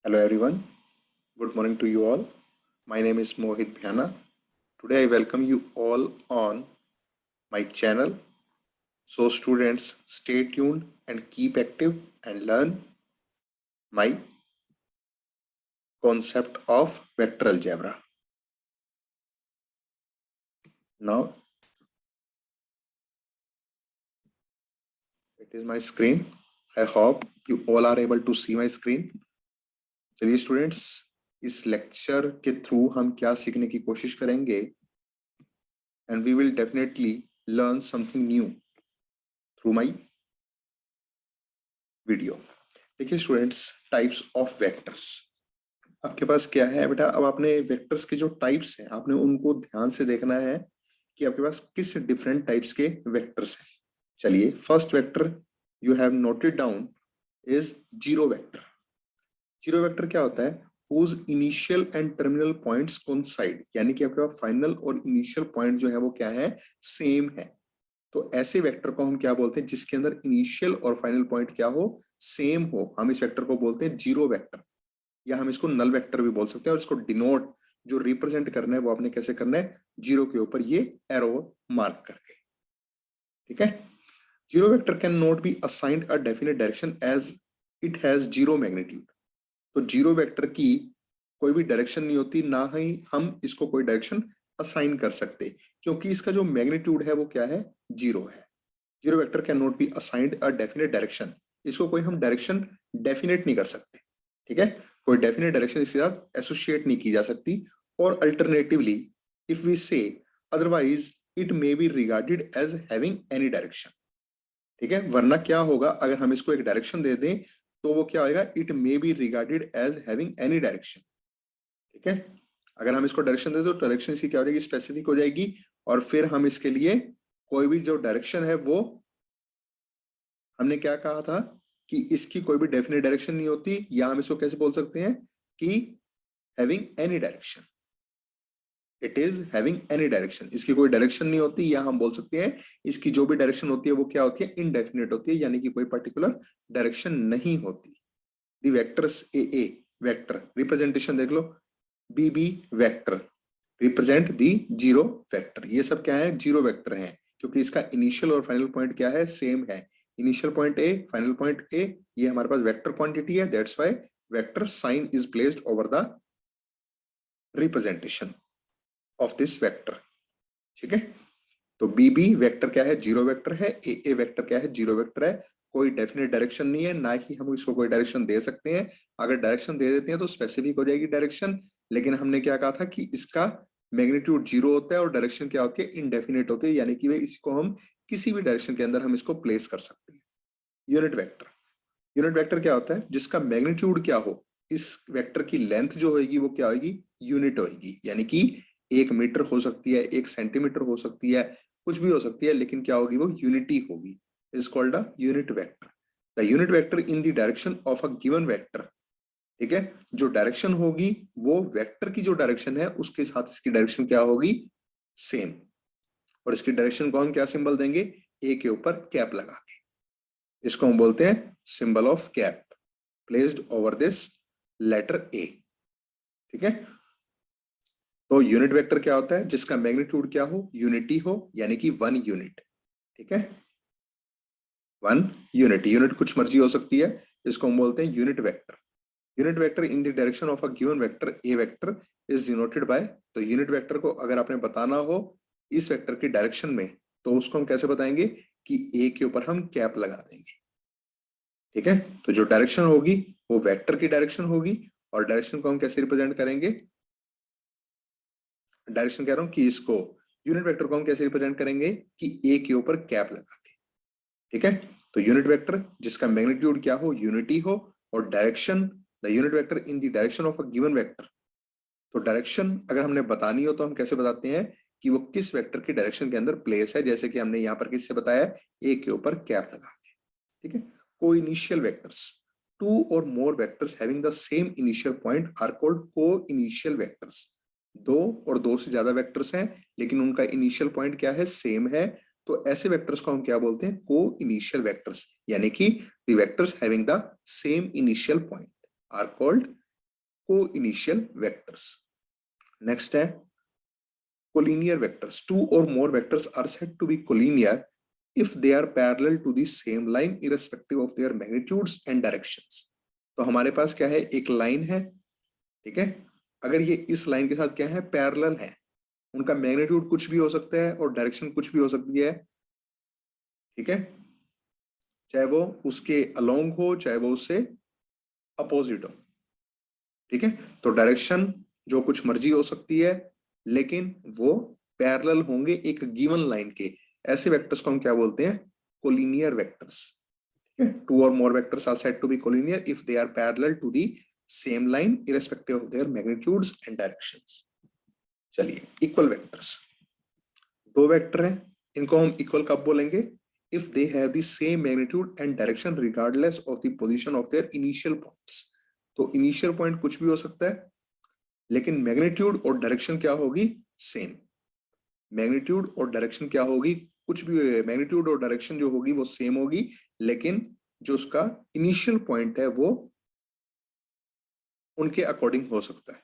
Hello everyone, good morning to you all. My name is Mohit Bhyana. Today I welcome you all on my channel. So students, stay tuned and keep active and learn my concept of vector algebra. Now, it is my screen. I hope you all are able to see my screen. चलिए students, इस lecture के through हम क्या सीखने की कोशिश करेंगे, and we will definitely learn something new through my video. देखिए स्टूडेंट्स, टाइप्स ऑफ वेक्टर्स आपके पास क्या है बेटा। अब आपने वेक्टर्स के जो टाइप्स हैं आपने उनको ध्यान से देखना है कि आपके पास किस डिफरेंट टाइप्स के वेक्टर्स हैं। चलिए, first vector you have noted down is zero vector. Zero vector क्या होता है? whose initial and terminal points coincide, यानी कि आपके पास फाइनल और इनिशियल पॉइंट जो है वो क्या है, सेम है। तो ऐसे वेक्टर को हम क्या बोलते हैं? जिसके अंदर इनिशियल और फाइनल पॉइंट क्या हो, सेम हो, हम इस वेक्टर को बोलते हैं जीरो वेक्टर, या हम इसको नल वेक्टर भी बोल सकते हैं। और इसको डिनोट, जो रिप्रेजेंट करना है वो आपने कैसे करना है? जीरो के ऊपर ये एरो मार्क करके, ठीक है। Zero vector can not be assigned a definite direction as it has zero magnitude. तो जीरो वेक्टर की कोई भी डायरेक्शन नहीं होती, ना ही हम इसको कोई डायरेक्शन असाइन कर सकते, क्योंकि इसका जो मैग्नीट्यूड है वो क्या है? जीरो है। Zero vector can not be assigned a definite direction. इसको कोई हम डायरेक्शन डेफिनेट नहीं कर सकते, ठीक है। कोई डेफिनेट डायरेक्शन इसके साथ एसोसिएट नहीं की जा सकती। और alternatively if we say otherwise it may be regarded as having any direction, ठीक है। वरना क्या होगा, अगर हम इसको एक डायरेक्शन दे दें तो वो क्या होगा? It may be regarded as having any direction, ठीक है। अगर हम इसको डायरेक्शन दे दो तो डायरेक्शन इसकी क्या हो जाएगी? स्पेसिफिक हो जाएगी। और फिर हम इसके लिए कोई भी जो डायरेक्शन है वो, हमने क्या कहा था कि इसकी कोई भी डेफिनेट डायरेक्शन नहीं होती, या हम इसको कैसे बोल सकते हैं कि having any direction. It is having any direction, इसकी कोई डायरेक्शन नहीं होती, या हम बोल सकते हैं इसकी जो भी डायरेक्शन होती है वो क्या होती है? इनडेफिनेट होती है, यानी कि कोई पर्टिकुलर डायरेक्शन नहीं होती। The vectors a vector representation देख लो, b b vector represent the zero vector. ये सब क्या है? जीरो वेक्टर है, क्योंकि इसका इनिशियल और फाइनल पॉइंट क्या है? सेम है। Initial point A, final point A, ये हमारे पास वेक्टर क्वांटिटी है। That's why vector sign is placed over the representation of this vector, ठीक है। तो बी बी वेक्टर क्या है? जीरो वेक्टर है। ए वेक्टर क्या है? जीरो वेक्टर है। कोई डेफिनेट डायरेक्शन नहीं है, ना ही हम इसको कोई डायरेक्शन दे सकते हैं। अगर डायरेक्शन दे देते हैं तो स्पेसिफिक हो जाएगी डायरेक्शन, लेकिन हमने क्या कहा था कि इसका मैग्नीट्यूड जीरो होता है और डायरेक्शन क्या होती है? इनडेफिनेट होती है, यानी कि इसको हम किसी भी डायरेक्शन के अंदर हम इसको प्लेस कर सकते हैं। यूनिट वेक्टर, यूनिट वेक्टर क्या होता है? जिसका मैग्नीट्यूड क्या हो, इस वेक्टर की लेंथ जो होगी वो क्या होगी? यूनिट होगी, यानी कि 1 मीटर हो सकती है, 1 सेंटीमीटर हो सकती है, कुछ भी हो सकती है, लेकिन क्या होगी? वो यूनिटी होगी। Is called a unit vector. The unit vector in the direction of a given vector, ठीक है। जो डायरेक्शन होगी वो वेक्टर की जो डायरेक्शन है उसके साथ इसकी डायरेक्शन क्या होगी? सेम। और इसकी डायरेक्शन को हम क्या सिंबल देंगे? ए के ऊपर कैप लगा के, इसको हम बोलते हैं symbol of cap placed over this letter A, ठीक है। तो यूनिट वेक्टर क्या होता है? जिसका मैग्नीट्यूड क्या हो? यूनिटी हो, यानी कि 1 यूनिट, ठीक है। 1 यूनिट, यूनिट कुछ मर्जी हो सकती है, इसको हम बोलते हैं unit vector. Unit vector in the direction of a given vector A vector is denoted by. तो यूनिट वेक्टर को अगर आपने बताना हो इस वेक्टर की डायरेक्शन में, तो उसको हम कैसे बताएंगे? कि ए के ऊपर हम कैप लगा देंगे, ठीक है। तो जो डायरेक्शन होगी वो वेक्टर की डायरेक्शन होगी, और डायरेक्शन को हम कैसे रिप्रेजेंट करेंगे? डायरेक्शन कह रहा हूं कि इसको, यूनिट वेक्टर को हम कैसे रिप्रेजेंट करेंगे? कि ए के ऊपर कैप लगा के, ठीक है। तो यूनिट वेक्टर जिसका मैग्नीट्यूड क्या हो? यूनिटी हो, और direction, the unit vector in the direction of a given vector. तो डायरेक्शन अगर हमने बतानी हो तो हम कैसे बताते हैं? कि वो किस वेक्टर की डायरेक्शन के अंदर प्लेस है, जैसे कि हमने यहाँ पर किससे बताया? ए के ऊपर कैप लगा के, ठीक है। को इनिशियल वेक्टर्स, टू और more vectors having the same initial point are called को इनिशियल वेक्टर्स। दो और दो से ज्यादा वेक्टर्स हैं लेकिन उनका इनिशियल पॉइंट क्या है? सेम है। तो ऐसे वेक्टर्स को हम क्या बोलते हैं? को इनिशियल वेक्टर्स, यानी कि the vectors having the same initial point are called को इनिशियल वेक्टर्स। नेक्स्ट है collinear vectors. Two or more vectors are said to be collinear if they are parallel to the same line irrespective of their magnitudes and directions. तो हमारे पास क्या है, एक line है, ठीक है, अगर ये इस लाइन के साथ क्या है, पैरेलल है, उनका मैग्नीट्यूड कुछ भी हो सकता है और डायरेक्शन कुछ भी हो सकती है, ठीक है, चाहे वो उसके अलोंग हो चाहे वो उससे अपोजिट हो, ठीक है। तो डायरेक्शन जो कुछ मर्जी हो सकती है लेकिन वो पैरेलल होंगे एक गिवन लाइन के, ऐसे वेक्टर्स को हम क्या बोलते हैं, कोलिनियर वेक्टर्स। टू और more vectors are said to be collinear if they are parallel to the same line irrespective of their magnitudes and directions. चलिए, इक्वल वेक्टर्स, दो वेक्टर हैं, इनको हम इक्वल कब बोलेंगे, if they have the same magnitude and direction regardless of the position of their initial points. तो initial point कुछ भी हो सकता है लेकिन मैग्नीट्यूड और डायरेक्शन क्या होगी, सेम। मैग्नीट्यूड और डायरेक्शन क्या होगी, कुछ भी, मैग्नीट्यूड और डायरेक्शन जो होगी वो सेम होगी, लेकिन जो उसका इनिशियल पॉइंट है वो उनके अकॉर्डिंग हो सकता है।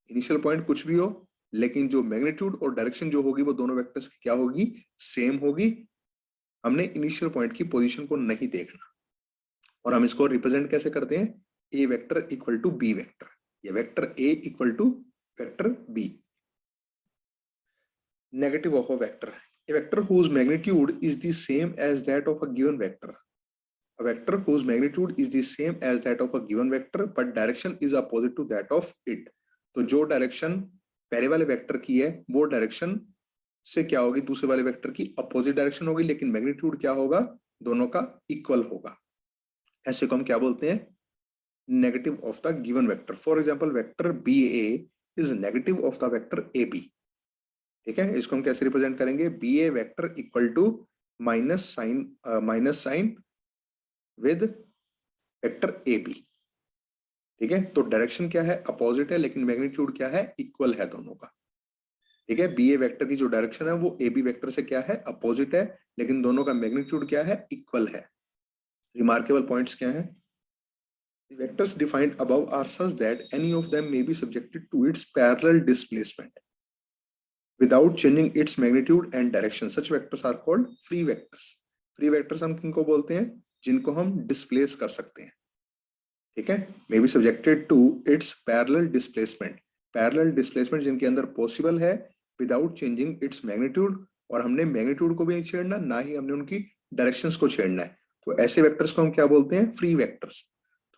इनिशियल पॉइंट कुछ भी हो लेकिन जो मैग्नीट्यूड और डायरेक्शन जो होगी वो दोनों वेक्टर्स की क्या होगी, सेम होगी। हमने इनिशियल पॉइंट की पोजीशन को नहीं देखना, और हम इसको रिप्रेजेंट कैसे करते हैं, A vector equal to B vector, या vector A equal to vector B. Negative of a vector, a vector whose magnitude is the same as that of a given vector, a vector whose magnitude is the same as that of a given vector but direction is opposite to that of it। तो जो direction पहले वाले vector की है वो direction से क्या होगी, दूसरे वाले वेक्टर की अपोजिट डायरेक्शन होगी, लेकिन मैग्नीट्यूड क्या होगा, दोनों का इक्वल होगा। ऐसे को हम क्या बोलते हैं, negative of the given vector. For example vector B A is negative of the vector A B, ठीक है। इसको हम कैसे रिप्रेजेंट करेंगे, B A vector equal to minus sign with vector A B, ठीक है। तो डायरेक्शन क्या है, अपोजिट है, लेकिन मैग्नीट्यूड क्या है, इक्वल है दोनों का, ठीक है। बी ए वेक्टर की जो डायरेक्शन है वो ए बी वेक्टर से क्या है, अपोजिट है, लेकिन दोनों का मैग्नीट्यूड क्या है, इक्वल है। रिमार्केबल पॉइंट्स क्या है, the vectors defined above are such that any of them may be subjected to its parallel displacement without changing its magnitude and direction. Such vectors are called free vectors. Free vectors हम किनको बोलते हैं, जिनको हम displace कर सकते हैं, ठीक है। may be subjected to its parallel displacement, parallel displacement जिनके अंदर पॉसिबल है without changing its magnitude, और हमने मैग्नीट्यूड को भी नहीं छेड़ना, ना ही हमने उनकी डायरेक्शंस को छेड़ना है। तो ऐसे वेक्टर्स को हम क्या बोलते हैं, free vectors.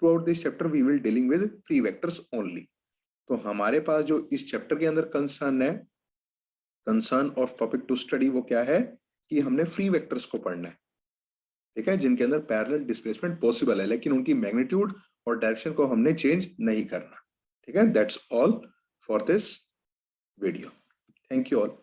Throughout this chapter we will dealing with free vectors only। तो हमारे पास जो इस चैप्टर के अंदर कंसर्न है, concern of topic to study, वो क्या है कि हमने फ्री वेक्टर्स को पढ़ना है, ठीक है, जिनके अंदर पैरेलल डिस्प्लेसमेंट पॉसिबल है लेकिन उनकी मैग्नीट्यूड और डायरेक्शन को हमने चेंज नहीं करना, ठीक है। That's all for this video, thank you all.